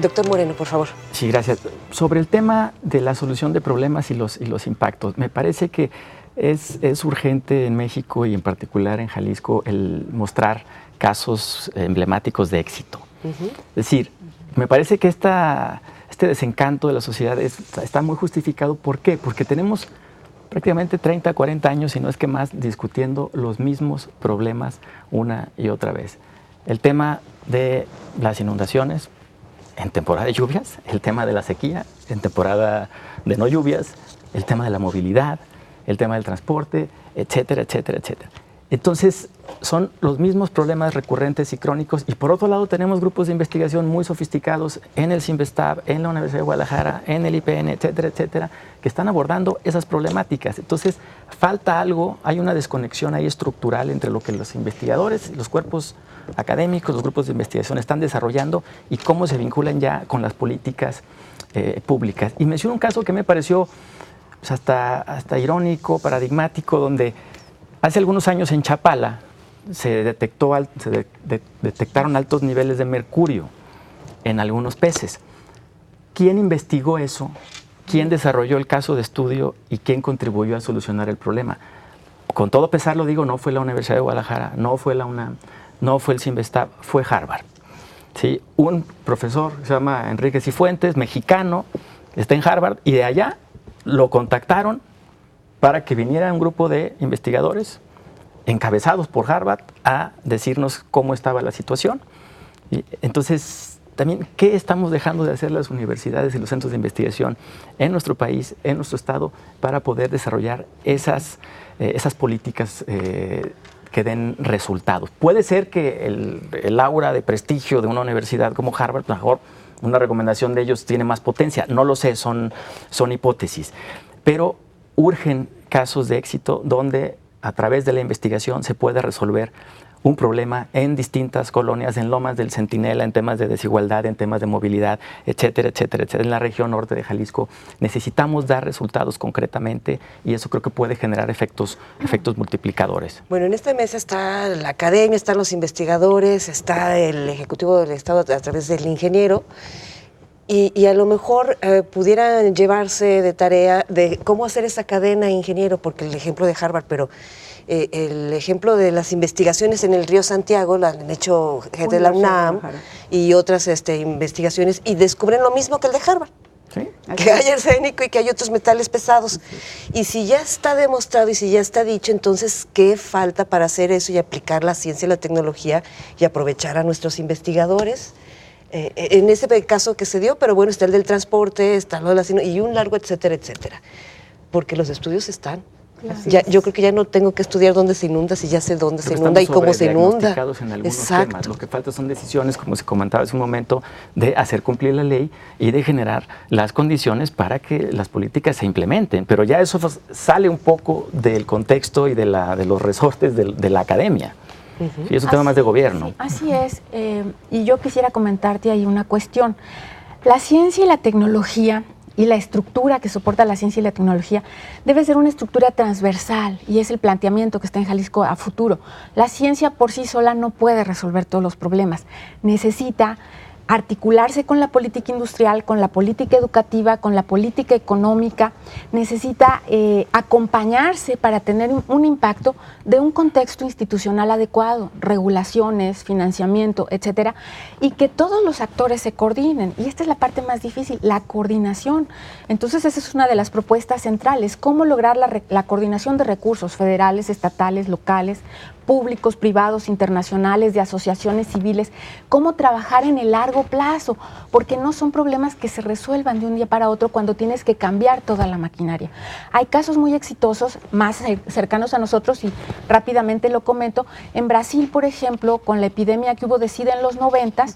Doctor Moreno, por favor. Sí, gracias. Sobre el tema de la solución de problemas y los impactos, me parece que es urgente en México y en particular en Jalisco el mostrar casos emblemáticos de éxito. Es decir, me parece que este desencanto de la sociedad está muy justificado. ¿Por qué? Porque tenemos prácticamente 30, 40 años, si no es que más, discutiendo los mismos problemas una y otra vez. El tema de las inundaciones en temporada de lluvias, el tema de la sequía en temporada de no lluvias, el tema de la movilidad, el tema del transporte, etcétera, etcétera, etcétera. Entonces, son los mismos problemas recurrentes y crónicos. Y por otro lado, tenemos grupos de investigación muy sofisticados en el CINVESTAB, en la Universidad de Guadalajara, en el IPN, etcétera, etcétera, que están abordando esas problemáticas. Entonces, falta algo, hay una desconexión ahí estructural entre lo que los investigadores, los cuerpos académicos, los grupos de investigación están desarrollando y cómo se vinculan ya con las políticas públicas. Y menciono un caso que me pareció pues, hasta irónico, paradigmático, donde hace algunos años en Chapala se detectaron altos niveles de mercurio en algunos peces. ¿Quién investigó eso? ¿Quién desarrolló el caso de estudio y quién contribuyó a solucionar el problema? Con todo pesar lo digo, no fue la Universidad de Guadalajara, no fue la UNAM, no fue el CINVESTAB, fue Harvard. ¿Sí? Un profesor que se llama Enrique Cifuentes, mexicano, está en Harvard y de allá lo contactaron para que viniera un grupo de investigadores encabezados por Harvard a decirnos cómo estaba la situación. Y entonces, también, ¿qué estamos dejando de hacer las universidades y los centros de investigación en nuestro país, en nuestro estado, para poder desarrollar esas políticas que den resultados? Puede ser que el aura de prestigio de una universidad como Harvard, mejor una recomendación de ellos tiene más potencia, no lo sé, son hipótesis, pero urgen casos de éxito donde a través de la investigación se puede resolver un problema en distintas colonias, en Lomas del Centinela, en temas de desigualdad, en temas de movilidad, etcétera, etcétera, etcétera. En la región norte de Jalisco necesitamos dar resultados concretamente y eso creo que puede generar efectos multiplicadores. Bueno, en esta mesa está la academia, están los investigadores, está el Ejecutivo del Estado a través del ingeniero. Y a lo mejor pudieran llevarse de tarea de cómo hacer esa cadena, ingeniero, porque el ejemplo de Harvard, pero el ejemplo de las investigaciones en el río Santiago, la han hecho gente de la UNAM y otras investigaciones, y descubren lo mismo que el de Harvard. ¿Sí? Que hay arsénico y que hay otros metales pesados. Y si ya está demostrado y si ya está dicho, entonces, ¿qué falta para hacer eso y aplicar la ciencia y la tecnología y aprovechar a nuestros investigadores? En ese caso que se dio, pero bueno, está el del transporte, está lo de la y un largo, etcétera, etcétera. Porque los estudios están. Ya, yo creo que ya no tengo que estudiar dónde se inunda, si ya sé dónde se inunda y cómo se inunda. En algunos temas. Lo que falta son decisiones, como se comentaba hace un momento, de hacer cumplir la ley y de generar las condiciones para que las políticas se implementen. Pero ya eso sale un poco del contexto y de los resortes de la academia. Y es un tema más de gobierno. Sí, así es. Y yo quisiera comentarte ahí una cuestión. La ciencia y la tecnología y la estructura que soporta la ciencia y la tecnología debe ser una estructura transversal y es el planteamiento que está en Jalisco a futuro. La ciencia por sí sola no puede resolver todos los problemas. Necesita articularse con la política industrial, con la política educativa, con la política económica, necesita acompañarse para tener un impacto de un contexto institucional adecuado, regulaciones, financiamiento, etcétera, y que todos los actores se coordinen. Y esta es la parte más difícil, la coordinación. Entonces, esa es una de las propuestas centrales, cómo lograr la coordinación de recursos federales, estatales, locales, públicos, privados, internacionales, de asociaciones civiles, cómo trabajar en el largo plazo, porque no son problemas que se resuelvan de un día para otro cuando tienes que cambiar toda la maquinaria. Hay casos muy exitosos, más cercanos a nosotros, y rápidamente lo comento. En Brasil, por ejemplo, con la epidemia que hubo de SIDA en los 90s,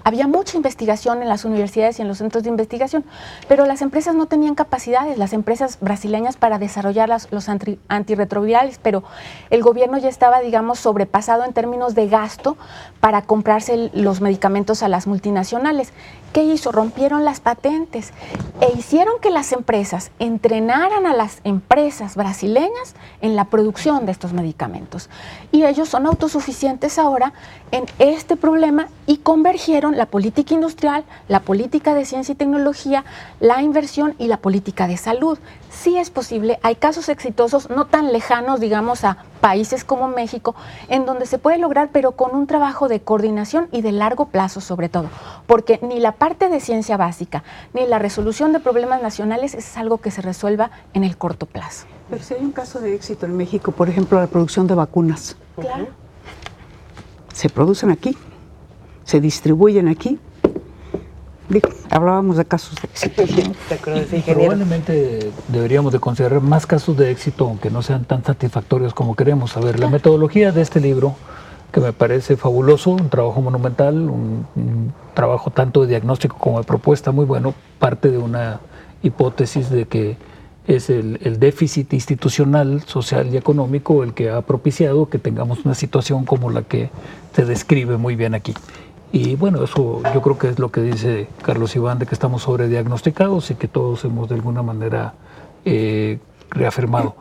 había mucha investigación en las universidades y en los centros de investigación, pero las empresas no tenían capacidades, las empresas brasileñas, para desarrollar los antirretrovirales, pero el gobierno ya estaba, digamos, sobrepasado en términos de gasto para comprarse los medicamentos a las multinacionales. ¿Qué hizo? Rompieron las patentes e hicieron que las empresas entrenaran a las empresas brasileñas en la producción de estos medicamentos. Y ellos son autosuficientes ahora en este problema y convergieron la política industrial, la política de ciencia y tecnología, la inversión y la política de salud. Sí es posible, hay casos exitosos no tan lejanos, digamos, a países como México, en donde se puede lograr, pero con un trabajo de coordinación y de largo plazo sobre todo, porque ni la parte de ciencia básica, ni la resolución de problemas nacionales es algo que se resuelva en el corto plazo. Pero si hay un caso de éxito en México, por ejemplo, la producción de vacunas. Claro. Se producen aquí, se distribuyen aquí. Digo, hablábamos de casos de éxito. Probablemente deberíamos de considerar más casos de éxito, aunque no sean tan satisfactorios como queremos. A ver, la metodología de este libro, que me parece fabuloso, un trabajo monumental, un trabajo tanto de diagnóstico como de propuesta muy bueno, parte de una hipótesis de que es el déficit institucional, social y económico el que ha propiciado que tengamos una situación como la que se describe muy bien aquí. Y bueno, eso yo creo que es lo que dice Carlos Iván, de que estamos sobrediagnosticados y que todos hemos de alguna manera reafirmado.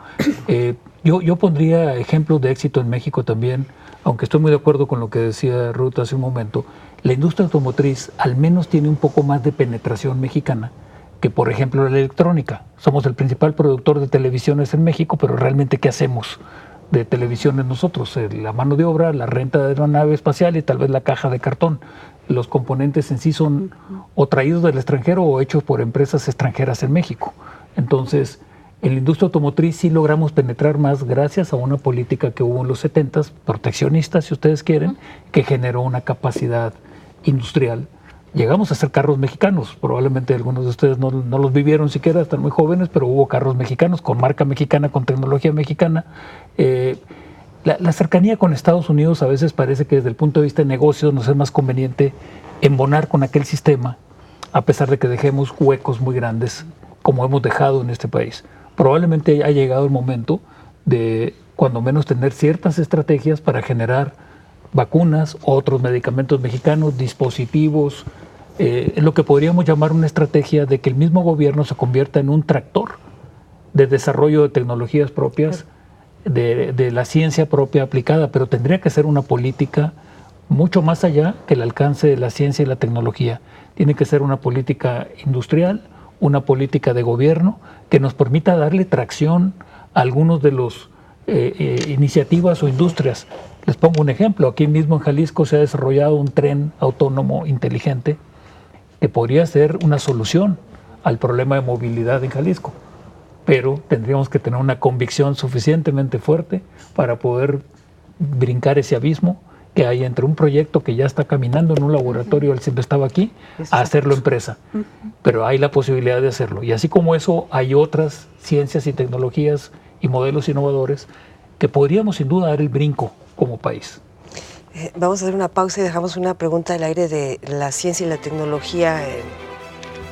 Yo pondría ejemplos de éxito en México también, aunque estoy muy de acuerdo con lo que decía Ruth hace un momento. La industria automotriz al menos tiene un poco más de penetración mexicana que, por ejemplo, la electrónica. Somos el principal productor de televisiones en México, pero realmente, ¿qué hacemos de televisiones nosotros? La mano de obra, la renta de una nave espacial y tal vez la caja de cartón. Los componentes en sí son o traídos del extranjero o hechos por empresas extranjeras en México. Entonces, en la industria automotriz sí logramos penetrar más gracias a una política que hubo en los 70s, proteccionista, si ustedes quieren, que generó una capacidad industrial. Llegamos a hacer carros mexicanos, probablemente algunos de ustedes no los vivieron siquiera, están muy jóvenes, pero hubo carros mexicanos con marca mexicana, con tecnología mexicana. La cercanía con Estados Unidos a veces parece que desde el punto de vista de negocios nos es más conveniente embonar con aquel sistema, a pesar de que dejemos huecos muy grandes, como hemos dejado en este país. Probablemente ha llegado el momento de, cuando menos, tener ciertas estrategias para generar vacunas, otros medicamentos mexicanos, dispositivos, lo que podríamos llamar una estrategia de que el mismo gobierno se convierta en un tractor de desarrollo de tecnologías propias, de la ciencia propia aplicada, pero tendría que ser una política mucho más allá que el alcance de la ciencia y la tecnología. Tiene que ser una política industrial, una política de gobierno que nos permita darle tracción a algunos de los iniciativas o industrias. Les pongo un ejemplo, aquí mismo en Jalisco se ha desarrollado un tren autónomo inteligente que podría ser una solución al problema de movilidad en Jalisco, pero tendríamos que tener una convicción suficientemente fuerte para poder brincar ese abismo que hay entre un proyecto que ya está caminando en un laboratorio, él siempre estaba aquí, a hacerlo empresa. Pero hay la posibilidad de hacerlo. Y así como eso, hay otras ciencias y tecnologías y modelos innovadores que podríamos sin duda dar el brinco como país. Vamos a hacer una pausa y dejamos una pregunta al aire de la ciencia y la tecnología,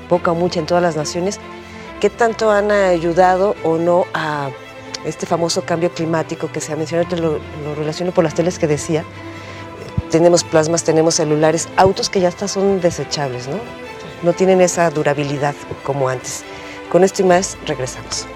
poca o mucha en todas las naciones. ¿Qué tanto han ayudado o no a este famoso cambio climático que se ha mencionado? Lo relaciono por las teles que decía. Tenemos plasmas, tenemos celulares, autos que ya hasta son desechables, ¿no? No tienen esa durabilidad como antes. Con esto y más, regresamos.